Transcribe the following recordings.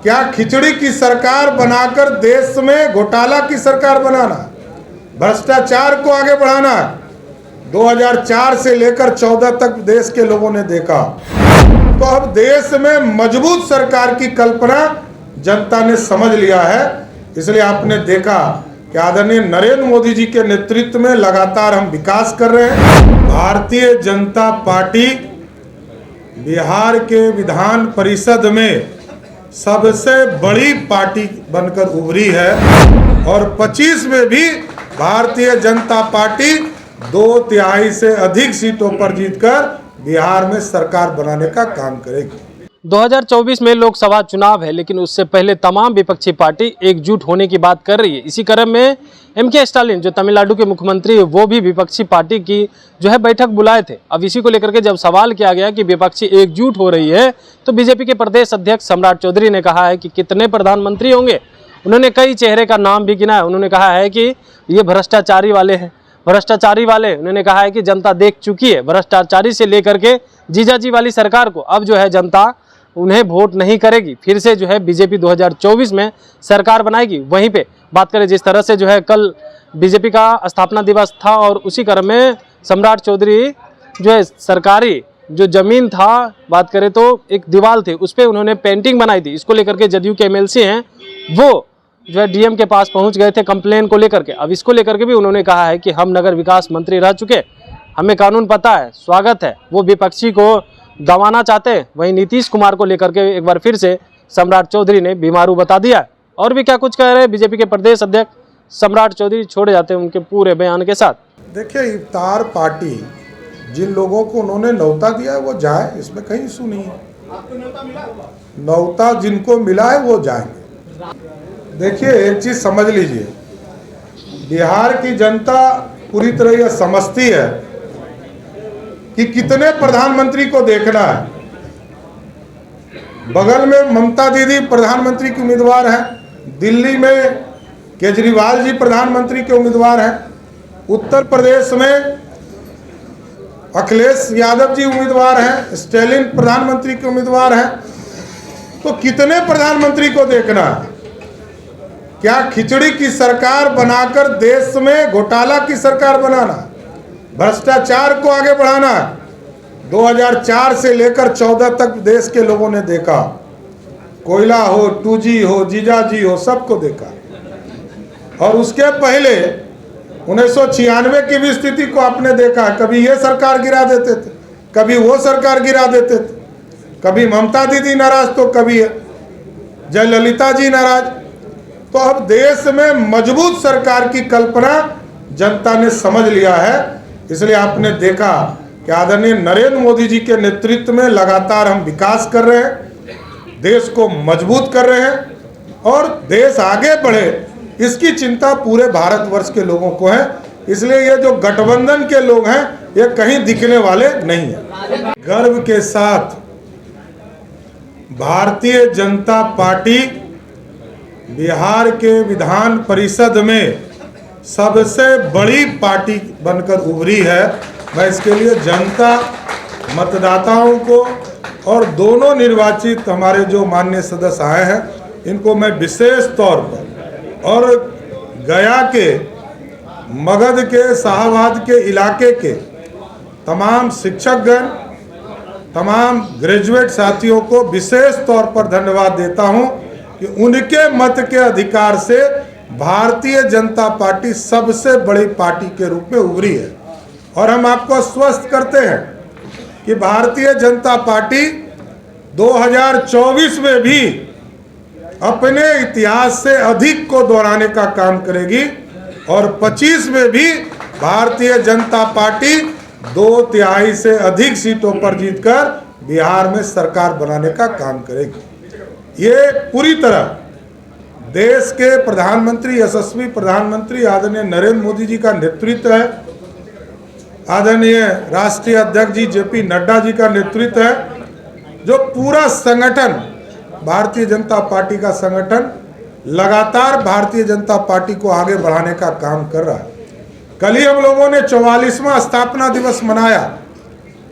क्या खिचड़ी की सरकार बनाकर देश में घोटाला की सरकार बनाना, भ्रष्टाचार को आगे बढ़ाना 2004 से लेकर 14 तक देश के लोगों ने देखा। तो अब देश में मजबूत सरकार की कल्पना जनता ने समझ लिया है। इसलिए आपने देखा कि आदरणीय नरेंद्र मोदी जी के नेतृत्व में लगातार हम विकास कर रहे हैं। भारतीय जनता पार्टी बिहार के विधान परिषद में सबसे बड़ी पार्टी बनकर उभरी है और 25 में भी भारतीय जनता पार्टी 2/3 से अधिक सीटों पर जीतकर बिहार में सरकार बनाने का काम करेगी। 2024 में लोकसभा चुनाव है, लेकिन उससे पहले तमाम विपक्षी पार्टी एकजुट होने की बात कर रही है। इसी क्रम में एम.के. स्टालिन जो तमिलनाडु के मुख्यमंत्री है, वो भी विपक्षी पार्टी की जो है बैठक बुलाए थे। अब इसी को लेकर के जब सवाल किया गया कि विपक्षी एकजुट हो रही है, तो बीजेपी के प्रदेश अध्यक्ष सम्राट चौधरी ने कहा है कि कितने प्रधानमंत्री होंगे। उन्होंने कई चेहरे का नाम भी गिना है। उन्होंने कहा है कि ये भ्रष्टाचारी वाले हैं, भ्रष्टाचारी वाले। उन्होंने कहा है कि जनता देख चुकी है भ्रष्टाचारी से लेकर के जीजाजी वाली सरकार को। अब जो है जनता उन्हें वोट नहीं करेगी, फिर से जो है बीजेपी 2024 में सरकार बनाएगी। वहीं पे बात करें जिस तरह से जो है कल बीजेपी का स्थापना दिवस था और उसी क्रम में सम्राट चौधरी जो है सरकारी जो जमीन था, बात करें तो एक दीवार थी, उस पर उन्होंने पेंटिंग बनाई थी। इसको लेकर के जदयू के एमएलसी हैं वो जो है डीएम के पास पहुंच गए थे कंप्लेन को लेकर के। अब इसको लेकर के भी उन्होंने कहा है कि हम नगर विकास मंत्री रह चुके, हमें कानून पता है, स्वागत है। वो विपक्षी को दबाना चाहते हैं। वहीं नीतीश कुमार को लेकर के एक बार फिर से सम्राट चौधरी ने बीमारू बता दिया है। और भी क्या कुछ कह रहे हैं बीजेपी के प्रदेश अध्यक्ष सम्राट चौधरी, छोड़े जाते हैं उनके पूरे बयान के साथ। देखिए, इफ्तार पार्टी जिन लोगों को उन्होंने न्योता दिया है वो जाए, इसमें कहीं इशू नहीं है। न्योता जिनको मिला है वो जाएंगे। देखिए, एक चीज समझ लीजिए, बिहार की जनता पूरी तरह यह समझती है कि कितने प्रधानमंत्री को देखना है। बगल में ममता दीदी प्रधानमंत्री की उम्मीदवार है, दिल्ली में केजरीवाल जी प्रधानमंत्री के उम्मीदवार हैं, उत्तर प्रदेश में अखिलेश यादव जी उम्मीदवार हैं, स्टालिन प्रधानमंत्री के उम्मीदवार हैं। तो कितने प्रधानमंत्री को देखना है? क्या खिचड़ी की सरकार बनाकर देश में घोटाला की सरकार बनाना, भ्रष्टाचार को आगे बढ़ाना 2004 से लेकर 14 तक देश के लोगों ने देखा। कोयला हो, 2G हो, जीजाजी हो, सबको देखा। और उसके पहले 1996 की भी स्थिति को आपने देखा। कभी ये सरकार गिरा देते थे, कभी वो सरकार गिरा देते थे, कभी ममता दीदी नाराज तो कभी जयललिता जी नाराज। तो अब देश में मजबूत सरकार की कल्पना जनता ने समझ लिया है। इसलिए आपने देखा कि आदरणीय नरेंद्र मोदी जी के नेतृत्व में लगातार हम विकास कर रहे हैं, देश को मजबूत कर रहे हैं और देश आगे बढ़े, इसकी चिंता पूरे भारतवर्ष के लोगों को है। इसलिए ये जो गठबंधन के लोग हैं ये कहीं दिखने वाले नहीं है। गर्व के साथ भारतीय जनता पार्टी बिहार के विधान परिषद में सबसे बड़ी पार्टी बनकर उभरी है। मैं इसके लिए जनता, मतदाताओं को और दोनों निर्वाचित हमारे जो माननीय सदस्य आए हैं, इनको मैं विशेष तौर पर और गया के, मगध के, शाहबाद के इलाके के तमाम शिक्षकगण, तमाम ग्रेजुएट साथियों को विशेष तौर पर धन्यवाद देता हूं कि उनके मत के अधिकार से भारतीय जनता पार्टी सबसे बड़ी पार्टी के रूप में उभरी है। और हम आपको आश्वस्त करते हैं कि भारतीय जनता पार्टी 2024 में भी अपने इतिहास से अधिक को दोहराने का काम करेगी और 25 में भी भारतीय जनता पार्टी 2/3 से अधिक सीटों पर जीतकर बिहार में सरकार बनाने का काम करेगी। ये पूरी तरह देश के प्रधानमंत्री, यशस्वी प्रधानमंत्री आदरणीय नरेंद्र मोदी जी का नेतृत्व है, आदरणीय राष्ट्रीय अध्यक्ष जी जेपी नड्डा जी का नेतृत्व है, जो पूरा संगठन, भारतीय जनता पार्टी का संगठन लगातार भारतीय जनता पार्टी को आगे बढ़ाने का काम कर रहा है। कल ही हम लोगों ने 44वां स्थापना दिवस मनाया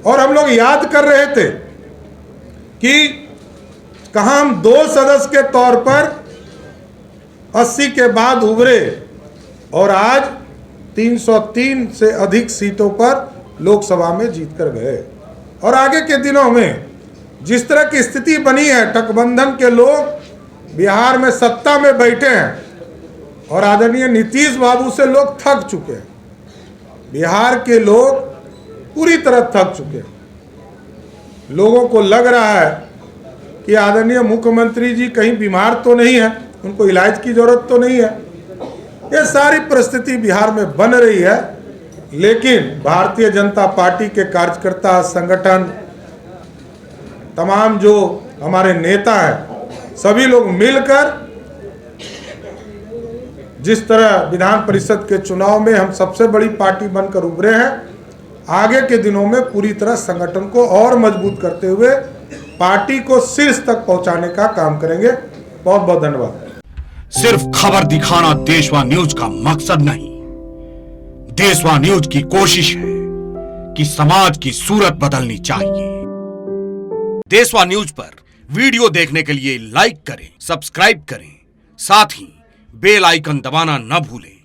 और हम लोग याद कर रहे थे कि कहां हम 2 सदस्य के तौर पर 80 के बाद उभरे और आज 303 से अधिक सीटों पर लोकसभा में जीत कर गए। और आगे के दिनों में जिस तरह की स्थिति बनी है, गठबंधन के लोग बिहार में सत्ता में बैठे हैं और आदरणीय नीतीश बाबू से लोग थक चुके हैं। बिहार के लोग पूरी तरह थक चुके हैं। लोगों को लग रहा है कि आदरणीय मुख्यमंत्री जी कहीं बीमार तो नहीं है, उनको इलाज की जरूरत तो नहीं है। ये सारी परिस्थिति बिहार में बन रही है, लेकिन भारतीय जनता पार्टी के कार्यकर्ता संगठन, तमाम जो हमारे नेता हैं, सभी लोग मिलकर जिस तरह विधान परिषद के चुनाव में हम सबसे बड़ी पार्टी बनकर उभरे हैं, आगे के दिनों में पूरी तरह संगठन को और मजबूत करते हुए पार्टी को शीर्ष तक पहुंचाने का काम करेंगे। बहुत बहुत धन्यवाद। सिर्फ खबर दिखाना देशवा न्यूज का मकसद नहीं, देशवा न्यूज की कोशिश है कि समाज की सूरत बदलनी चाहिए। देशवा न्यूज पर वीडियो देखने के लिए लाइक करें, सब्सक्राइब करें, साथ ही बेल आइकन दबाना न भूलें।